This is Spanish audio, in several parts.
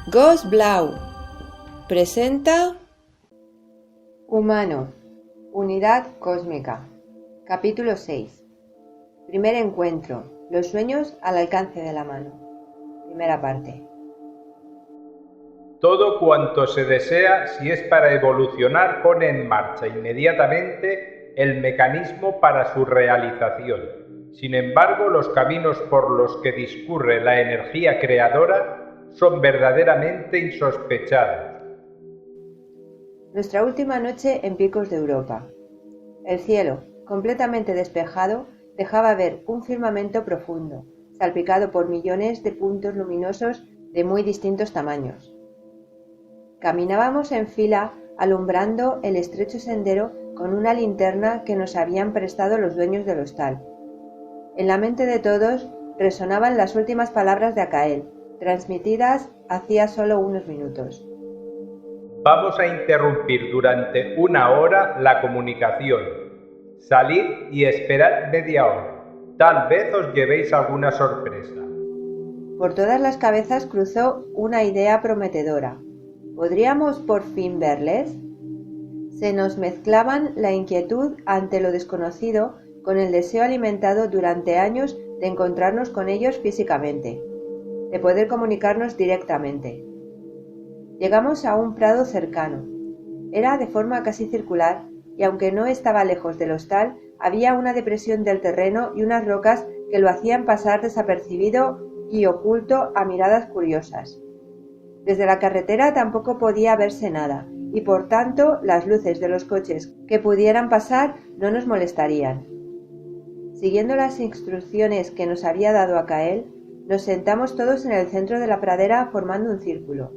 Ghost Blau presenta Humano, Unidad Cósmica, capítulo 6. Primer encuentro, los sueños al alcance de la mano. Primera parte. Todo cuanto se desea, si es para evolucionar, pone en marcha inmediatamente el mecanismo para su realización. Sin embargo, los caminos por los que discurre la energía creadora son verdaderamente insospechados. Nuestra última noche en Picos de Europa. El cielo, completamente despejado, dejaba ver un firmamento profundo, salpicado por millones de puntos luminosos de muy distintos tamaños. Caminábamos en fila, alumbrando el estrecho sendero con una linterna que nos habían prestado los dueños del hostal. En la mente de todos resonaban las últimas palabras de Acael, transmitidas hacía solo unos minutos. Vamos a interrumpir durante 1 hora la comunicación. Salid y esperad media hora. Tal vez os llevéis alguna sorpresa. Por todas las cabezas cruzó una idea prometedora. ¿Podríamos por fin verles? Se nos mezclaban la inquietud ante lo desconocido con el deseo alimentado durante años de encontrarnos con ellos físicamente, de poder comunicarnos directamente. Llegamos a un prado cercano. Era de forma casi circular y aunque no estaba lejos del hostal, había una depresión del terreno y unas rocas que lo hacían pasar desapercibido y oculto a miradas curiosas. Desde la carretera tampoco podía verse nada y por tanto las luces de los coches que pudieran pasar no nos molestarían. Siguiendo las instrucciones que nos había dado Acael, nos sentamos todos en el centro de la pradera formando un círculo.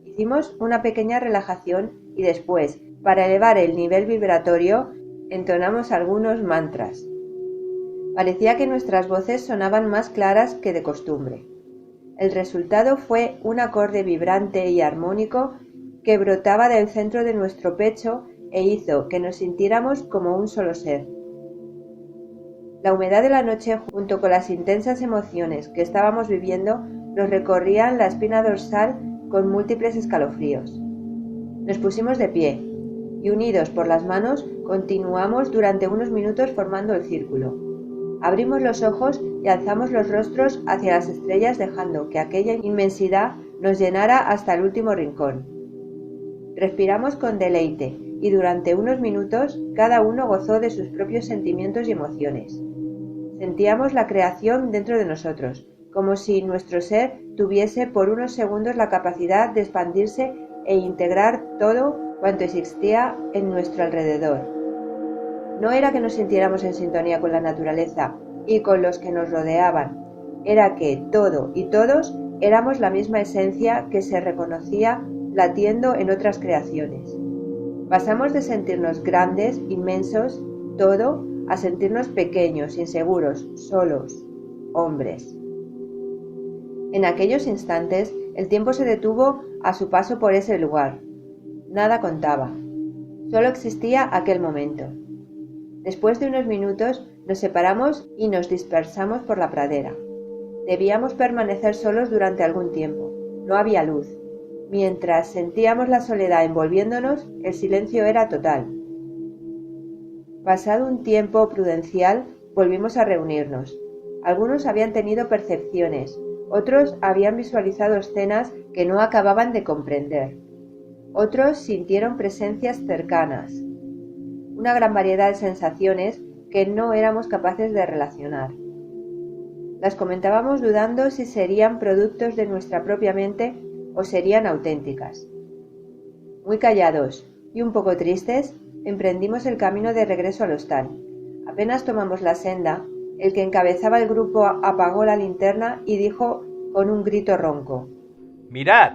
Hicimos una pequeña relajación y después, para elevar el nivel vibratorio, entonamos algunos mantras. Parecía que nuestras voces sonaban más claras que de costumbre. El resultado fue un acorde vibrante y armónico que brotaba del centro de nuestro pecho e hizo que nos sintiéramos como un solo ser. La humedad de la noche, junto con las intensas emociones que estábamos viviendo, nos recorrían la espina dorsal con múltiples escalofríos. Nos pusimos de pie y, unidos por las manos, continuamos durante unos minutos formando el círculo. Abrimos los ojos y alzamos los rostros hacia las estrellas, dejando que aquella inmensidad nos llenara hasta el último rincón. Respiramos con deleite y durante unos minutos cada uno gozó de sus propios sentimientos y emociones. Sentíamos la creación dentro de nosotros, como si nuestro ser tuviese por unos segundos la capacidad de expandirse e integrar todo cuanto existía en nuestro alrededor. No era que nos sintiéramos en sintonía con la naturaleza y con los que nos rodeaban, era que todo y todos éramos la misma esencia que se reconocía latiendo en otras creaciones. Pasamos de sentirnos grandes, inmensos, todo, a sentirnos pequeños, inseguros, solos, hombres. En aquellos instantes, el tiempo se detuvo a su paso por ese lugar. Nada contaba. Solo existía aquel momento. Después de unos minutos, nos separamos y nos dispersamos por la pradera. Debíamos permanecer solos durante algún tiempo. No había luz. Mientras sentíamos la soledad envolviéndonos, el silencio era total. Pasado un tiempo prudencial, volvimos a reunirnos. Algunos habían tenido percepciones, otros habían visualizado escenas que no acababan de comprender. Otros sintieron presencias cercanas. Una gran variedad de sensaciones que no éramos capaces de relacionar. Las comentábamos dudando si serían productos de nuestra propia mente o serían auténticas. Muy callados y un poco tristes, emprendimos el camino de regreso al hostal. Apenas tomamos la senda, el que encabezaba el grupo apagó la linterna y dijo con un grito ronco: ¡Mirad!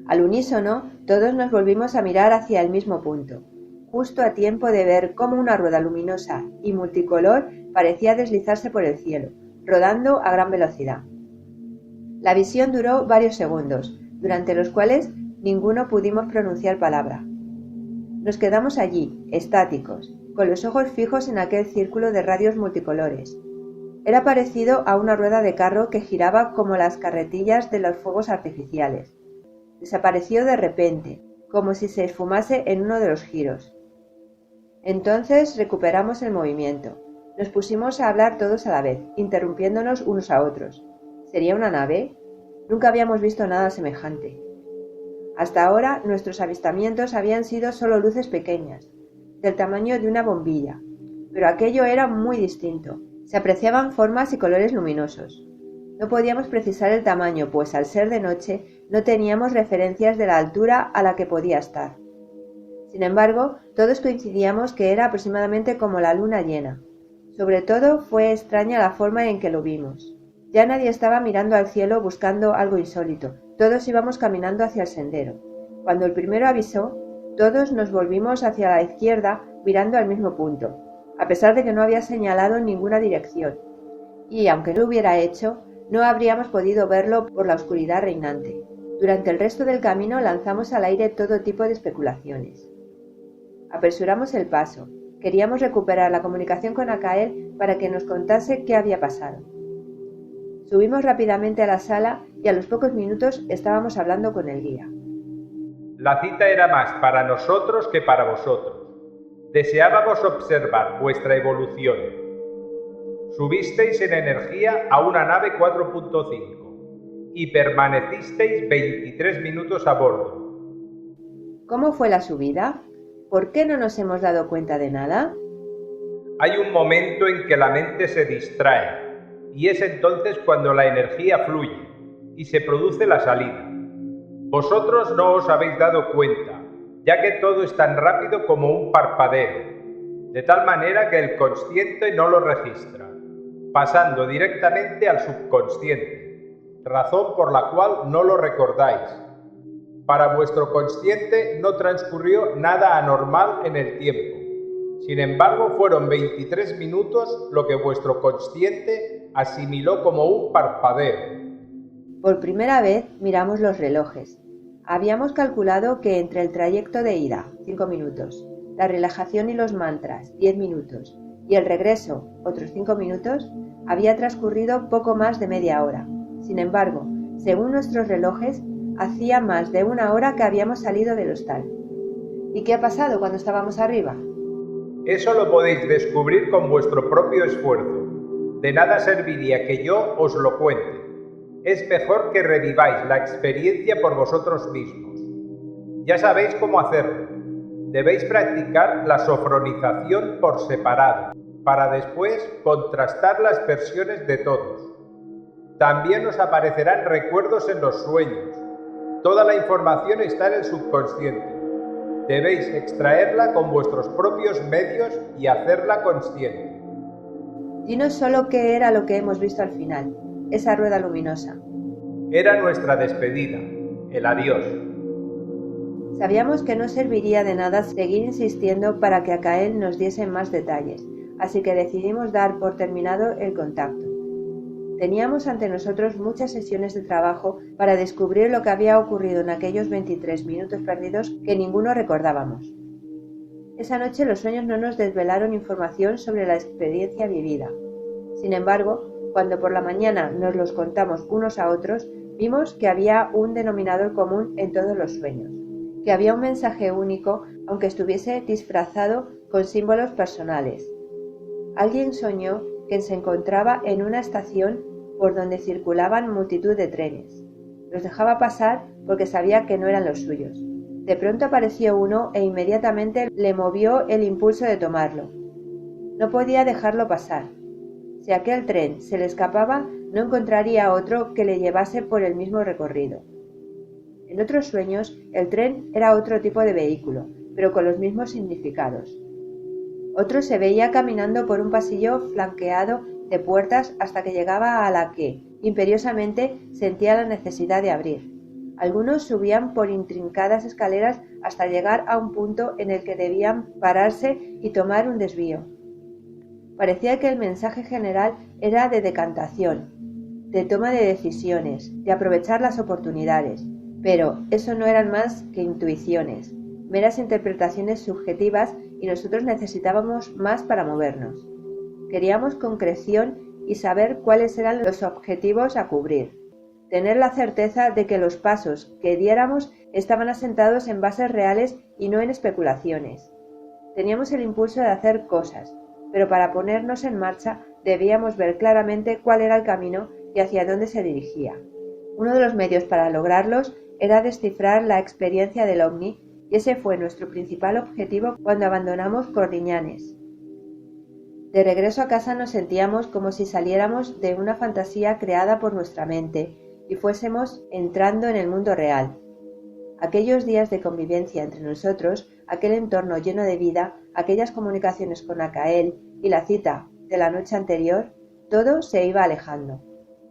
Al unísono, todos nos volvimos a mirar hacia el mismo punto, justo a tiempo de ver cómo una rueda luminosa y multicolor parecía deslizarse por el cielo, rodando a gran velocidad. La visión duró varios segundos, durante los cuales ninguno pudimos pronunciar palabra. Nos quedamos allí, estáticos, con los ojos fijos en aquel círculo de radios multicolores. Era parecido a una rueda de carro que giraba como las carretillas de los fuegos artificiales. Desapareció de repente, como si se esfumase en uno de los giros. Entonces recuperamos el movimiento. Nos pusimos a hablar todos a la vez, interrumpiéndonos unos a otros. ¿Sería una nave? Nunca habíamos visto nada semejante. Hasta ahora nuestros avistamientos habían sido solo luces pequeñas, del tamaño de una bombilla, pero aquello era muy distinto. Se apreciaban formas y colores luminosos. No podíamos precisar el tamaño, pues al ser de noche no teníamos referencias de la altura a la que podía estar. Sin embargo, todos coincidíamos que era aproximadamente como la luna llena. Sobre todo fue extraña la forma en que lo vimos. Ya nadie estaba mirando al cielo buscando algo insólito. Todos íbamos caminando hacia el sendero. Cuando el primero avisó, todos nos volvimos hacia la izquierda mirando al mismo punto, a pesar de que no había señalado ninguna dirección. Y aunque lo hubiera hecho, no habríamos podido verlo por la oscuridad reinante. Durante el resto del camino lanzamos al aire todo tipo de especulaciones. Apresuramos el paso. Queríamos recuperar la comunicación con Akael para que nos contase qué había pasado. Subimos rápidamente a la sala y a los pocos minutos estábamos hablando con el guía. La cita era más para nosotros que para vosotros. Deseábamos observar vuestra evolución. Subisteis en energía a una nave 4.5 y permanecisteis 23 minutos a bordo. ¿Cómo fue la subida? ¿Por qué no nos hemos dado cuenta de nada? Hay un momento en que la mente se distrae, y es entonces cuando la energía fluye y se produce la salida. Vosotros no os habéis dado cuenta, ya que todo es tan rápido como un parpadeo, de tal manera que el consciente no lo registra, pasando directamente al subconsciente, razón por la cual no lo recordáis. Para vuestro consciente no transcurrió nada anormal en el tiempo. Sin embargo, fueron 23 minutos lo que vuestro consciente asimiló como un parpadeo. Por primera vez miramos los relojes. Habíamos calculado que entre el trayecto de ida, 5 minutos, la relajación y los mantras, 10 minutos, y el regreso, otros 5 minutos, había transcurrido poco más de media hora. Sin embargo, según nuestros relojes, hacía más de una hora que habíamos salido del hostal. ¿Y qué ha pasado cuando estábamos arriba? Eso lo podéis descubrir con vuestro propio esfuerzo. De nada serviría que yo os lo cuente. Es mejor que reviváis la experiencia por vosotros mismos. Ya sabéis cómo hacerlo. Debéis practicar la sofronización por separado, para después contrastar las versiones de todos. También os aparecerán recuerdos en los sueños. Toda la información está en el subconsciente. Debéis extraerla con vuestros propios medios y hacerla consciente. Dinos solo qué era lo que hemos visto al final, esa rueda luminosa. Era nuestra despedida, el adiós. Sabíamos que no serviría de nada seguir insistiendo para que Akael nos diese más detalles, así que decidimos dar por terminado el contacto. Teníamos ante nosotros muchas sesiones de trabajo para descubrir lo que había ocurrido en aquellos 23 minutos perdidos que ninguno recordábamos. Esa noche los sueños no nos desvelaron información sobre la experiencia vivida. Sin embargo, cuando por la mañana nos los contamos unos a otros, vimos que había un denominador común en todos los sueños, que había un mensaje único aunque estuviese disfrazado con símbolos personales. Alguien soñó que se encontraba en una estación por donde circulaban multitud de trenes. Los dejaba pasar porque sabía que no eran los suyos. De pronto apareció uno e inmediatamente le movió el impulso de tomarlo. No podía dejarlo pasar. Si aquel tren se le escapaba, no encontraría otro que le llevase por el mismo recorrido. En otros sueños, el tren era otro tipo de vehículo, pero con los mismos significados. Otro se veía caminando por un pasillo flanqueado de puertas hasta que llegaba a la que, imperiosamente, sentía la necesidad de abrir. Algunos subían por intrincadas escaleras hasta llegar a un punto en el que debían pararse y tomar un desvío. Parecía que el mensaje general era de decantación, de toma de decisiones, de aprovechar las oportunidades, pero eso no eran más que intuiciones, meras interpretaciones subjetivas y nosotros necesitábamos más para movernos. Queríamos concreción y saber cuáles eran los objetivos a cubrir. Tener la certeza de que los pasos que diéramos estaban asentados en bases reales y no en especulaciones. Teníamos el impulso de hacer cosas, pero para ponernos en marcha debíamos ver claramente cuál era el camino y hacia dónde se dirigía. Uno de los medios para lograrlos era descifrar la experiencia del ovni, y ese fue nuestro principal objetivo cuando abandonamos Cordiñanes. De regreso a casa nos sentíamos como si saliéramos de una fantasía creada por nuestra mente y fuésemos entrando en el mundo real. Aquellos días de convivencia entre nosotros, aquel entorno lleno de vida, aquellas comunicaciones con Acael y la cita de la noche anterior, todo se iba alejando.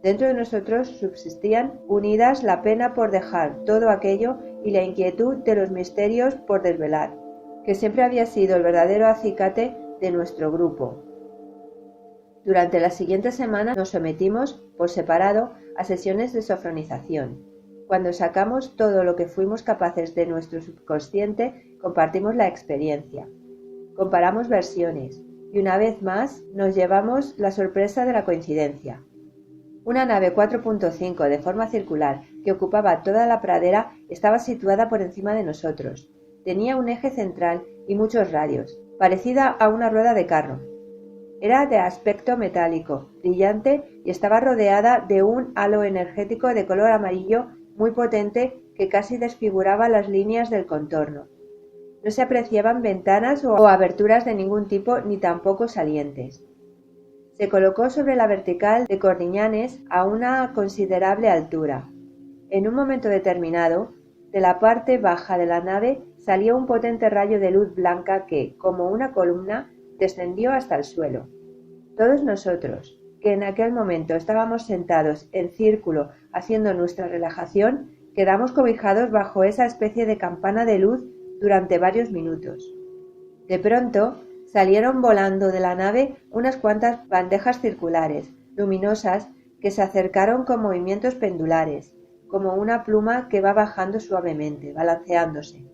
Dentro de nosotros subsistían unidas la pena por dejar todo aquello y la inquietud de los misterios por desvelar, que siempre había sido el verdadero acicate de nuestro grupo. Durante las siguientes semanas nos sometimos, por separado, a sesiones de sofronización. Cuando sacamos todo lo que fuimos capaces de nuestro subconsciente, compartimos la experiencia. Comparamos versiones y una vez más nos llevamos la sorpresa de la coincidencia. Una nave 4.5 de forma circular que ocupaba toda la pradera estaba situada por encima de nosotros. Tenía un eje central y muchos radios, parecida a una rueda de carro. Era de aspecto metálico, brillante y estaba rodeada de un halo energético de color amarillo muy potente que casi desfiguraba las líneas del contorno. No se apreciaban ventanas o aberturas de ningún tipo ni tampoco salientes. Se colocó sobre la vertical de Cordiñanes a una considerable altura. En un momento determinado, de la parte baja de la nave salió un potente rayo de luz blanca que, como una columna, descendió hasta el suelo. Todos nosotros, que en aquel momento estábamos sentados en círculo haciendo nuestra relajación, quedamos cobijados bajo esa especie de campana de luz durante varios minutos. De pronto, salieron volando de la nave unas cuantas bandejas circulares, luminosas, que se acercaron con movimientos pendulares, como una pluma que va bajando suavemente, balanceándose.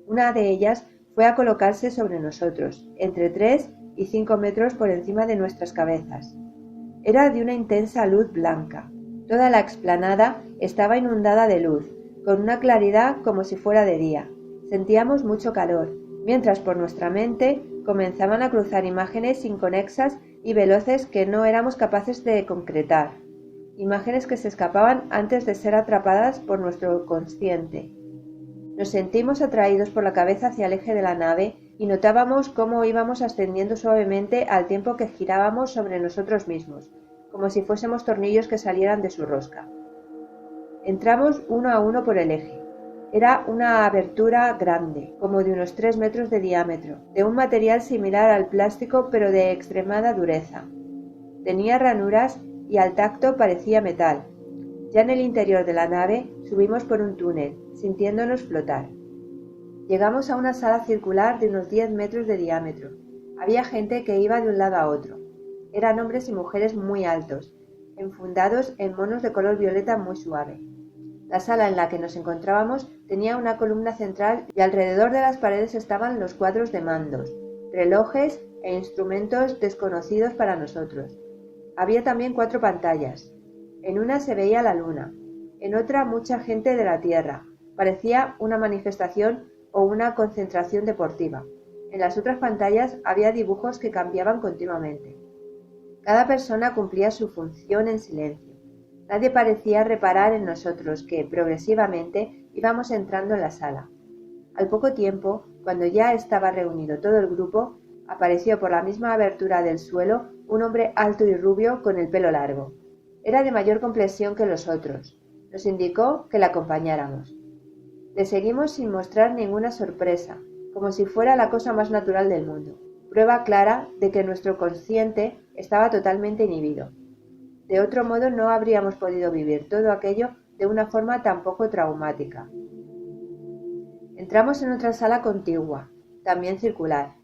Una de ellas fue a colocarse sobre nosotros, entre 3 y 5 metros por encima de nuestras cabezas. Era de una intensa luz blanca. Toda la explanada estaba inundada de luz, con una claridad como si fuera de día. Sentíamos mucho calor, mientras por nuestra mente comenzaban a cruzar imágenes inconexas y veloces que no éramos capaces de concretar, imágenes que se escapaban antes de ser atrapadas por nuestro consciente. Nos sentimos atraídos por la cabeza hacia el eje de la nave y notábamos cómo íbamos ascendiendo suavemente al tiempo que girábamos sobre nosotros mismos, como si fuésemos tornillos que salieran de su rosca. Entramos uno a uno por el eje. Era una abertura grande, como de unos 3 metros de diámetro, de un material similar al plástico pero de extremada dureza. Tenía ranuras y al tacto parecía metal. Ya en el interior de la nave subimos por un túnel, sintiéndonos flotar. Llegamos a una sala circular de unos 10 metros de diámetro. Había gente que iba de un lado a otro. Eran hombres y mujeres muy altos, enfundados en monos de color violeta muy suave. La sala en la que nos encontrábamos tenía una columna central y alrededor de las paredes estaban los cuadros de mandos, relojes e instrumentos desconocidos para nosotros. Había también 4 pantallas. En una se veía la luna, en otra mucha gente de la Tierra. Parecía una manifestación o una concentración deportiva. En las otras pantallas había dibujos que cambiaban continuamente. Cada persona cumplía su función en silencio. Nadie parecía reparar en nosotros que, progresivamente, íbamos entrando en la sala. Al poco tiempo, cuando ya estaba reunido todo el grupo, apareció por la misma abertura del suelo un hombre alto y rubio con el pelo largo. Era de mayor complexión que los otros. Nos indicó que la acompañáramos. Le seguimos sin mostrar ninguna sorpresa, como si fuera la cosa más natural del mundo. Prueba clara de que nuestro consciente estaba totalmente inhibido. De otro modo no habríamos podido vivir todo aquello de una forma tan poco traumática. Entramos en otra sala contigua, también circular,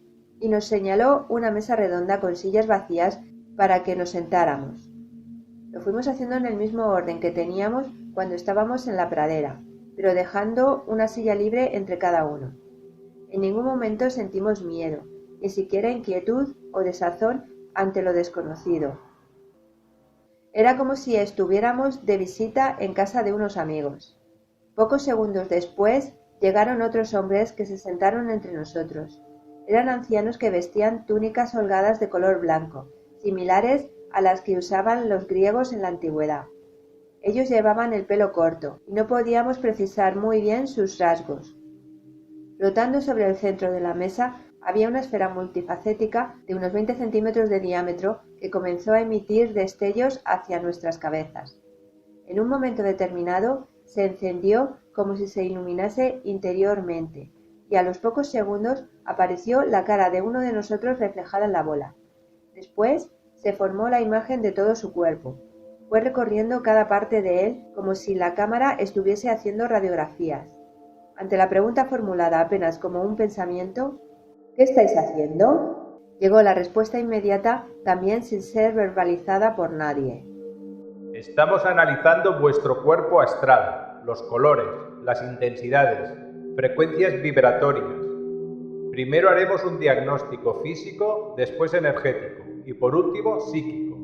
y nos señaló una mesa redonda con sillas vacías para que nos sentáramos. Lo fuimos haciendo en el mismo orden que teníamos cuando estábamos en la pradera, pero dejando una silla libre entre cada uno. En ningún momento sentimos miedo, ni siquiera inquietud o desazón ante lo desconocido. Era como si estuviéramos de visita en casa de unos amigos. Pocos segundos después llegaron otros hombres que se sentaron entre nosotros. Eran ancianos que vestían túnicas holgadas de color blanco, similares a las que usaban los griegos en la antigüedad. Ellos llevaban el pelo corto y no podíamos precisar muy bien sus rasgos. Flotando sobre el centro de la mesa había una esfera multifacética de unos 20 centímetros de diámetro que comenzó a emitir destellos hacia nuestras cabezas. En un momento determinado se encendió como si se iluminase interiormente y a los pocos segundos apareció la cara de uno de nosotros reflejada en la bola. Después se formó la imagen de todo su cuerpo. Fue recorriendo cada parte de él como si la cámara estuviese haciendo radiografías. Ante la pregunta formulada apenas como un pensamiento, ¿qué estáis haciendo?, llegó la respuesta inmediata, también sin ser verbalizada por nadie. Estamos analizando vuestro cuerpo astral, los colores, las intensidades, frecuencias vibratorias. Primero haremos un diagnóstico físico, después energético y por último psíquico.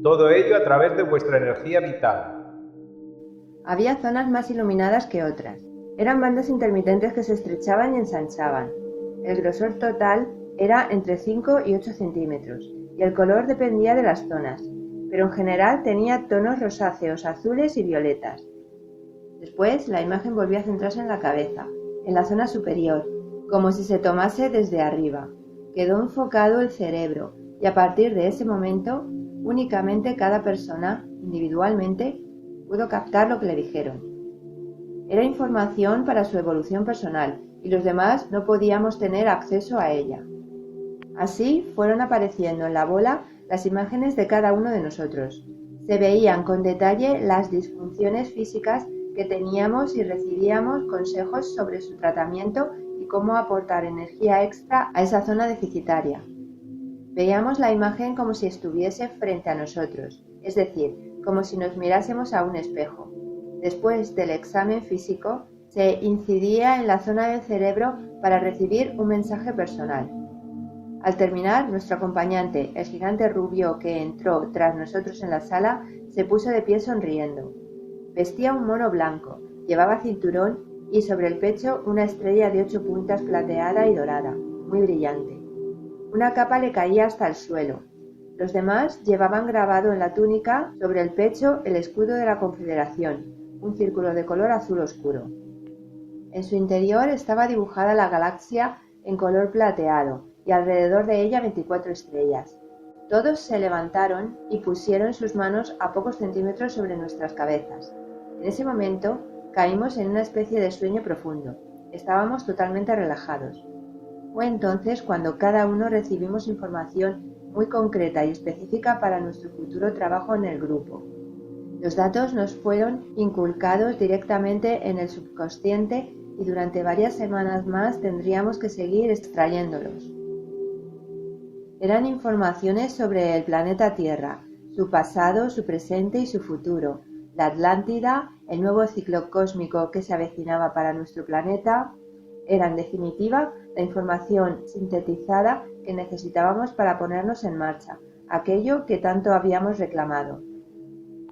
Todo ello a través de vuestra energía vital. Había zonas más iluminadas que otras. Eran bandas intermitentes que se estrechaban y ensanchaban. El grosor total era entre 5 y 8 centímetros y el color dependía de las zonas, pero en general tenía tonos rosáceos, azules y violetas. Después la imagen volvió a centrarse en la cabeza, en la zona superior, como si se tomase desde arriba. Quedó enfocado el cerebro y a partir de ese momento únicamente cada persona, individualmente, pudo captar lo que le dijeron. Era información para su evolución personal y los demás no podíamos tener acceso a ella. Así fueron apareciendo en la bola las imágenes de cada uno de nosotros. Se veían con detalle las disfunciones físicas que teníamos y recibíamos consejos sobre su tratamiento y cómo aportar energía extra a esa zona deficitaria. Veíamos la imagen como si estuviese frente a nosotros, es decir, como si nos mirásemos a un espejo. Después del examen físico, se incidía en la zona del cerebro para recibir un mensaje personal. Al terminar, nuestro acompañante, el gigante rubio que entró tras nosotros en la sala, se puso de pie sonriendo. Vestía un mono blanco, llevaba cinturón y sobre el pecho una estrella de 8 puntas plateada y dorada, muy brillante. Una capa le caía hasta el suelo. Los demás llevaban grabado en la túnica sobre el pecho el escudo de la Confederación, un círculo de color azul oscuro. En su interior estaba dibujada la galaxia en color plateado y alrededor de ella 24 estrellas. Todos se levantaron y pusieron sus manos a pocos centímetros sobre nuestras cabezas. En ese momento caímos en una especie de sueño profundo. Estábamos totalmente relajados. Fue entonces cuando cada uno recibimos información muy concreta y específica para nuestro futuro trabajo en el grupo. Los datos nos fueron inculcados directamente en el subconsciente y durante varias semanas más tendríamos que seguir extrayéndolos. Eran informaciones sobre el planeta Tierra, su pasado, su presente y su futuro, la Atlántida, el nuevo ciclo cósmico que se avecinaba para nuestro planeta. Era, en definitiva, la información sintetizada que necesitábamos para ponernos en marcha, aquello que tanto habíamos reclamado.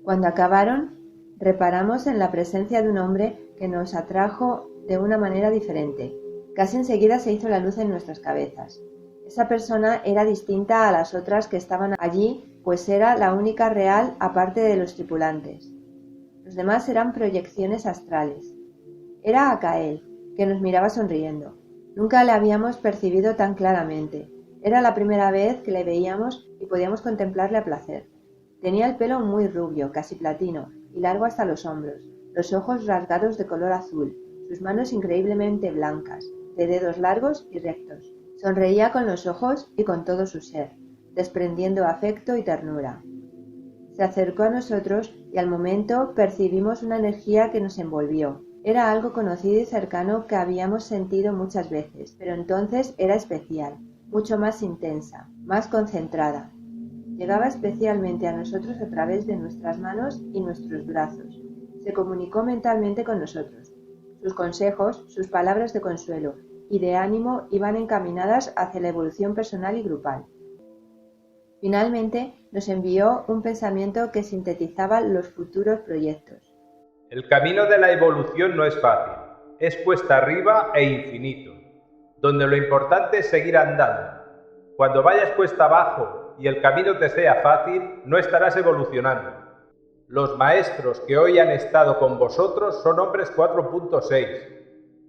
Cuando acabaron, reparamos en la presencia de un hombre que nos atrajo de una manera diferente. Casi enseguida se hizo la luz en nuestras cabezas. Esa persona era distinta a las otras que estaban allí, pues era la única real aparte de los tripulantes. Los demás eran proyecciones astrales. Era Akael, que nos miraba sonriendo. Nunca le habíamos percibido tan claramente. Era la primera vez que le veíamos y podíamos contemplarle a placer. Tenía el pelo muy rubio, casi platino, y largo hasta los hombros, los ojos rasgados de color azul, sus manos increíblemente blancas, de dedos largos y rectos. Sonreía con los ojos y con todo su ser, desprendiendo afecto y ternura. Se acercó a nosotros y al momento percibimos una energía que nos envolvió. Era algo conocido y cercano que habíamos sentido muchas veces, pero entonces era especial, mucho más intensa, más concentrada. Llegaba especialmente a nosotros a través de nuestras manos y nuestros brazos. Se comunicó mentalmente con nosotros. Sus consejos, sus palabras de consuelo y de ánimo iban encaminadas hacia la evolución personal y grupal. Finalmente, nos envió un pensamiento que sintetizaba los futuros proyectos. El camino de la evolución no es fácil, es cuesta arriba e infinito, donde lo importante es seguir andando. Cuando vayas cuesta abajo y el camino te sea fácil, no estarás evolucionando. Los maestros que hoy han estado con vosotros son hombres 4.6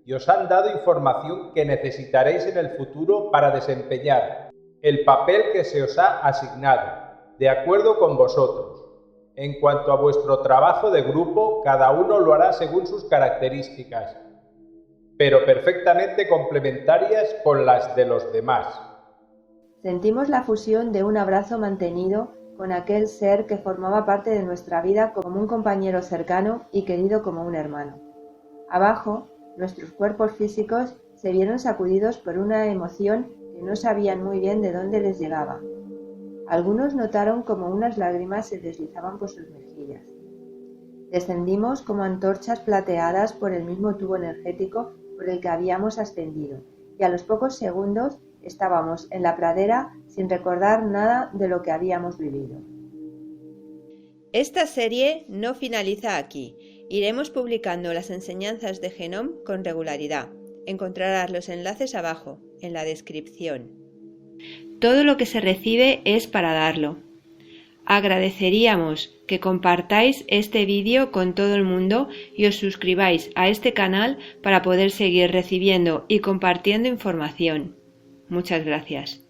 y os han dado información que necesitaréis en el futuro para desempeñar el papel que se os ha asignado, de acuerdo con vosotros. En cuanto a vuestro trabajo de grupo, cada uno lo hará según sus características, pero perfectamente complementarias con las de los demás. Sentimos la fusión de un abrazo mantenido con aquel ser que formaba parte de nuestra vida como un compañero cercano y querido como un hermano. Abajo, nuestros cuerpos físicos se vieron sacudidos por una emoción que no sabían muy bien de dónde les llegaba. Algunos notaron como unas lágrimas se deslizaban por sus mejillas. Descendimos como antorchas plateadas por el mismo tubo energético por el que habíamos ascendido, y a los pocos segundos estábamos en la pradera sin recordar nada de lo que habíamos vivido. Esta serie no finaliza aquí. Iremos publicando las enseñanzas de Genome con regularidad. Encontrarás los enlaces abajo, en la descripción. Todo lo que se recibe es para darlo. Agradeceríamos que compartáis este vídeo con todo el mundo y os suscribáis a este canal para poder seguir recibiendo y compartiendo información. Muchas gracias.